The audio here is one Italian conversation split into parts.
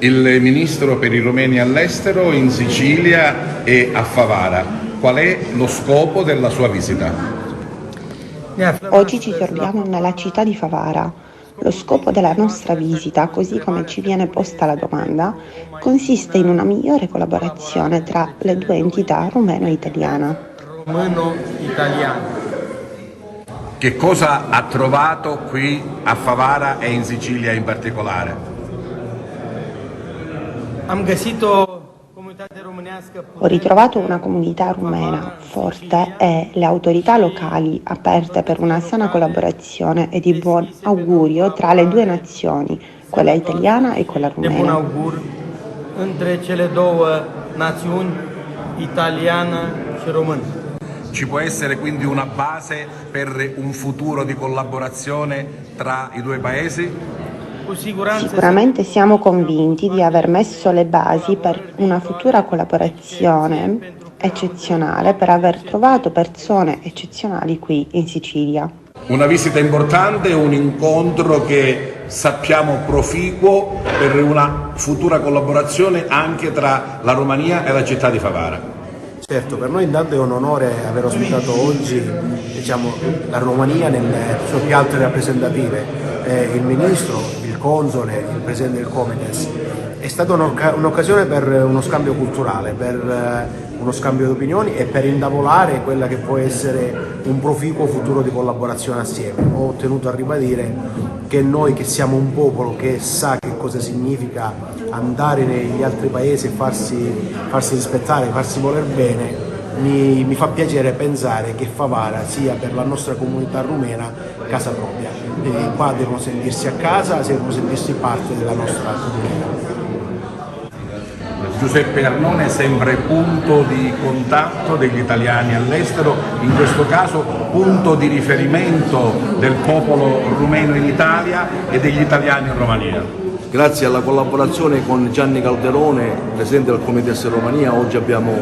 il ministro per i rumeni all'estero in Sicilia e a Favara. Qual è lo scopo della sua visita? Oggi ci troviamo nella città di Favara. Lo scopo della nostra visita, così come ci viene posta la domanda, consiste in una migliore collaborazione tra le due entità rumeno e italiana. Romano-italiano. Che cosa ha trovato qui a Favara e in Sicilia in particolare? Ho ritrovato una comunità rumena forte e le autorità locali aperte per una sana collaborazione e di buon augurio tra le due nazioni, quella italiana e quella De bun rumena. augur între cele două națiuni, italiană și română. Ci può essere quindi una base per un futuro di collaborazione tra i due paesi? Cu siguranță Sicuramente siamo convinti di aver messo le basi per una futura collaborazione eccezionale, per aver trovato persone eccezionali qui in Sicilia. Una visita importante, un incontro che sappiamo proficuo per una futura collaborazione anche tra la Romania e la città di Favara. Certo, per noi intanto è un onore aver ospitato oggi la Romania nelle sue più alte rappresentative. Il Ministro, il Console, il Presidente del Comites. È stata un'occasione per uno scambio culturale, per uno scambio di opinioni e per intavolare quella che può essere un proficuo futuro di collaborazione assieme. Ho tenuto a ribadire che noi, che siamo un popolo che sa che cosa significa andare negli altri paesi e farsi rispettare, farsi voler bene, mi fa piacere pensare che Favara sia per la nostra comunità rumena casa propria. Qua devono sentirsi a casa, devono sentirsi parte della nostra comunità. Giuseppe Arnone, sempre punto di contatto degli italiani all'estero, in questo caso punto di riferimento del popolo rumeno in Italia e degli italiani in Romania. Grazie alla collaborazione con Gianni Calderone, Presidente del Comites Romania, oggi abbiamo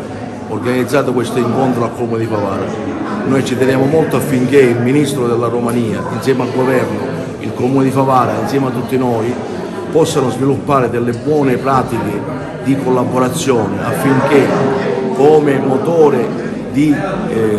organizzato questo incontro al Comune di Favara. Noi ci teniamo molto affinché il Ministro della Romania, insieme al Governo, il Comune di Favara, insieme a tutti noi, possano sviluppare delle buone pratiche di collaborazione affinché, come motore di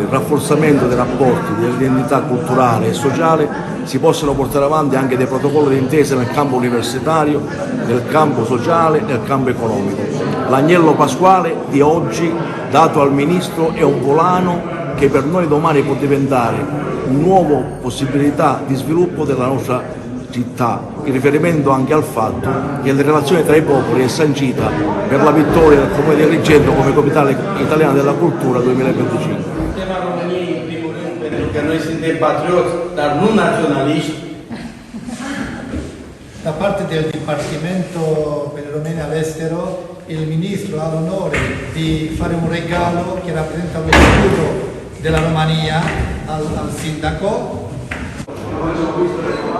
rafforzamento dei rapporti, dell'identità culturale e sociale, si possano portare avanti anche dei protocolli d'intesa nel campo universitario, nel campo sociale, nel campo economico. L'agnello pasquale di oggi dato al Ministro è un volano che per noi domani può diventare una nuova possibilità di sviluppo della nostra città, in riferimento anche al fatto che la relazione tra i popoli è sancita per la vittoria del Comune di Agrigento come capitale italiana della cultura 2025. Tema României, în primul rând, pentru că noi suntem patrioți, dar nu naționaliști. Da parte del Dipartimento per i Romeni all'estero, il Ministro ha l'onore di fare un regalo che rappresenta lo scudo della Romania al Sindaco.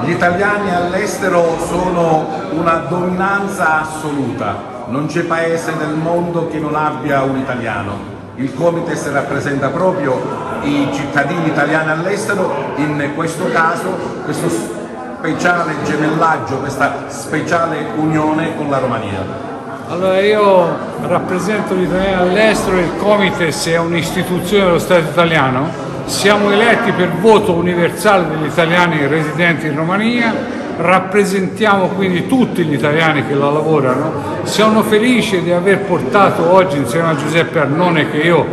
Gli italiani all'estero sono una dominanza assoluta, non c'è paese del mondo che non abbia un italiano. Il Comites rappresenta proprio i cittadini italiani all'estero, in questo caso questo speciale gemellaggio, questa speciale unione con la Romania. Allora io rappresento gli italiani all'estero, il Comites è un'istituzione dello Stato italiano. Siamo eletti per voto universale degli italiani residenti in Romania, rappresentiamo quindi tutti gli italiani che la lavorano. Sono felice di aver portato oggi insieme a Giuseppe Arnone, che io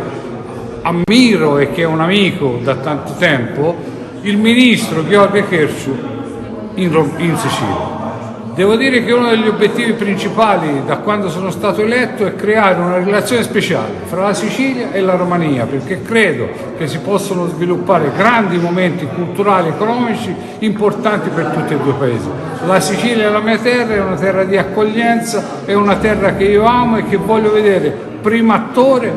ammiro e che è un amico da tanto tempo, il ministro Gheorghe Kerciu in Sicilia. Devo dire che uno degli obiettivi principali da quando sono stato eletto è creare una relazione speciale fra la Sicilia e la Romania, perché credo che si possono sviluppare grandi momenti culturali e economici importanti per tutti e due i paesi. La Sicilia è la mia terra, è una terra di accoglienza, è una terra che io amo e che voglio vedere primo attore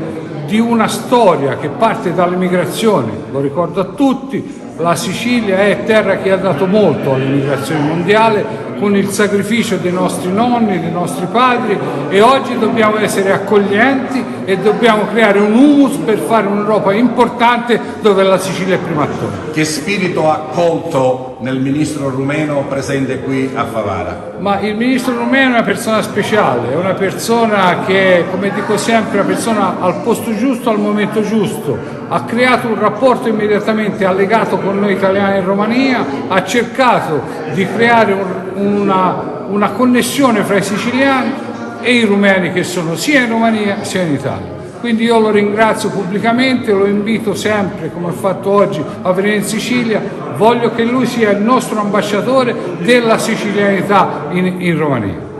di una storia che parte dall'immigrazione. Lo ricordo a tutti, la Sicilia è terra che ha dato molto all'immigrazione mondiale, con il sacrificio dei nostri nonni, dei nostri padri, e oggi dobbiamo essere accoglienti e dobbiamo creare un humus per fare un'Europa importante dove la Sicilia è primo attore. Che spirito ha colto nel ministro rumeno presente qui a Favara? Ma il ministro rumeno è una persona speciale, è una persona che, come dico sempre, è una persona al posto giusto, al momento giusto. Ha creato un rapporto immediatamente allegato con noi italiani in Romania, ha cercato di creare una connessione fra i siciliani e i rumeni che sono sia in Romania sia in Italia. Quindi io lo ringrazio pubblicamente, lo invito sempre, come ho fatto oggi, a venire in Sicilia. Voglio che lui sia il nostro ambasciatore della sicilianità in Romania.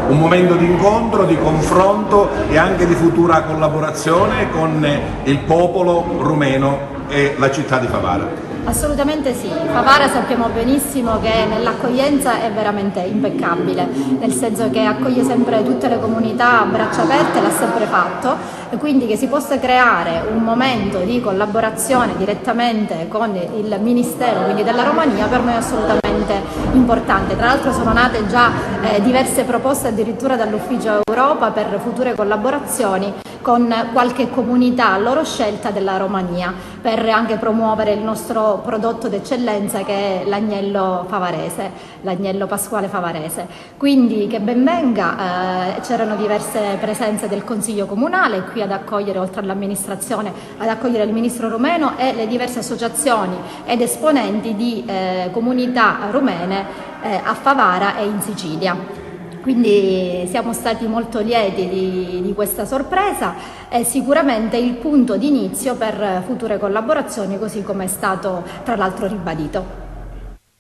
Un momento di incontro, di confronto e anche di futura collaborazione con il popolo rumeno e la città di Favara. Assolutamente sì, Favara sappiamo benissimo che nell'accoglienza è veramente impeccabile, nel senso che accoglie sempre tutte le comunità a braccia aperte, l'ha sempre fatto, e quindi che si possa creare un momento di collaborazione direttamente con il Ministero, quindi della Romania, per noi è assolutamente importante. Tra l'altro sono nate già diverse proposte addirittura dall'Ufficio Europa per future collaborazioni con qualche comunità a loro scelta della Romania, per anche promuovere il nostro prodotto d'eccellenza che è l'agnello favarese, l'agnello pasquale favarese. Quindi che ben venga, c'erano diverse presenze del Consiglio Comunale qui ad accogliere, oltre all'amministrazione, ad accogliere il ministro rumeno e le diverse associazioni ed esponenti di comunità rumene a Favara e in Sicilia. Quindi siamo stati molto lieti di questa sorpresa e sicuramente il punto di inizio per future collaborazioni, così come è stato tra l'altro ribadito.